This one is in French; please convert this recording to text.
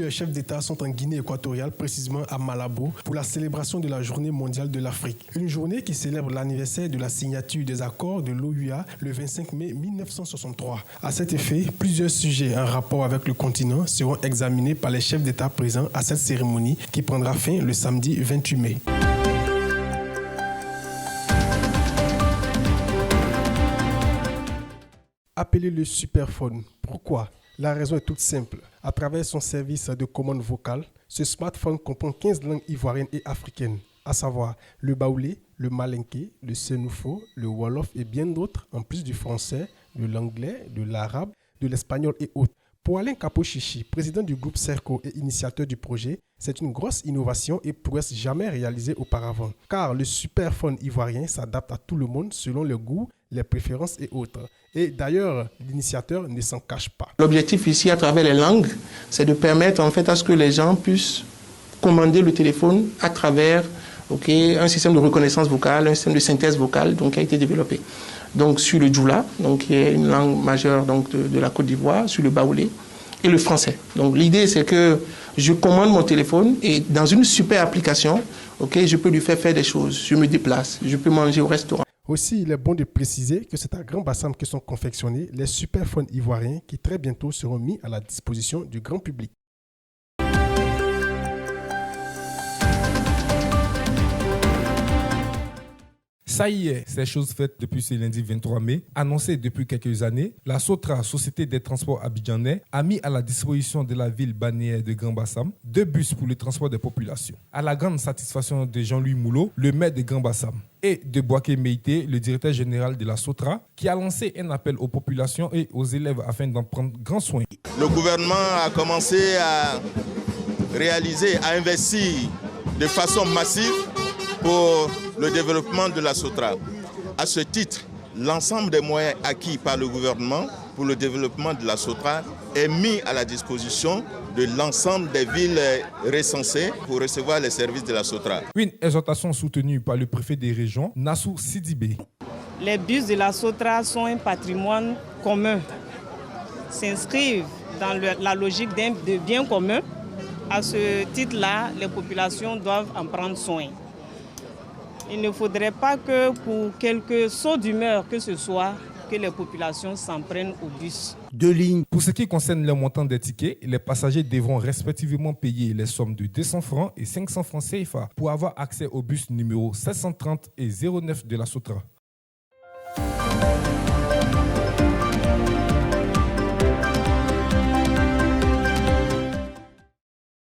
Plusieurs chefs d'État sont en Guinée équatoriale, précisément à Malabo, pour la célébration de la Journée mondiale de l'Afrique. Une journée qui célèbre l'anniversaire de la signature des accords de l'OUA le 25 mai 1963. À cet effet, plusieurs sujets en rapport avec le continent seront examinés par les chefs d'État présents à cette cérémonie qui prendra fin le samedi 28 mai. Appelez le superphone. Pourquoi ? La raison est toute simple. À travers son service de commande vocale, ce smartphone comprend 15 langues ivoiriennes et africaines, à savoir le baoulé, le malinké, le sénoufo, le wolof et bien d'autres, en plus du français, de l'anglais, de l'arabe, de l'espagnol et autres. Pour Alain Kapochichi, président du groupe Serco et initiateur du projet, c'est une grosse innovation et prouesse jamais réalisée auparavant. Car le superphone ivoirien s'adapte à tout le monde selon le goût, les préférences et autres. Et d'ailleurs, l'initiateur ne s'en cache pas. L'objectif ici, à travers les langues, c'est de permettre en fait à ce que les gens puissent commander le téléphone à travers un système de reconnaissance vocale, un système de synthèse vocale qui a été développé. Donc sur le djoula, qui est une langue majeure de la Côte d'Ivoire, sur le baoulé et le français. Donc l'idée c'est que je commande mon téléphone et dans une super application, je peux lui faire des choses. Je me déplace, je peux manger au restaurant. Aussi, il est bon de préciser que c'est à Grand Bassam que sont confectionnés les superphones ivoiriens qui très bientôt seront mis à la disposition du grand public. Ça y est, c'est chose faite depuis ce lundi 23 mai. Annoncée depuis quelques années, la Sotra, Société des transports abidjanais, a mis à la disposition de la ville balnéaire de Grand Bassam 2 bus pour le transport des populations. À la grande satisfaction de Jean-Louis Moulot, le maire de Grand Bassam, et de Boaké Meïté, le directeur général de la Sotra, qui a lancé un appel aux populations et aux élèves afin d'en prendre grand soin. Le gouvernement a commencé à réaliser, à investir de façon massive pour le développement de la Sotra. À ce titre, l'ensemble des moyens acquis par le gouvernement pour le développement de la Sotra est mis à la disposition de l'ensemble des villes recensées pour recevoir les services de la Sotra. Une exhortation soutenue par le préfet des régions, Nassou Sidibé. Les bus de la Sotra sont un patrimoine commun, s'inscrivent dans la logique de bien commun. À ce titre-là, les populations doivent en prendre soin. Il ne faudrait pas que pour quelques sauts d'humeur que ce soit, que les populations s'en prennent au bus. 2 lignes. Pour ce qui concerne le montant des tickets, les passagers devront respectivement payer les sommes de 200 francs et 500 francs CFA pour avoir accès au bus numéro 730 et 09 de la Sotra.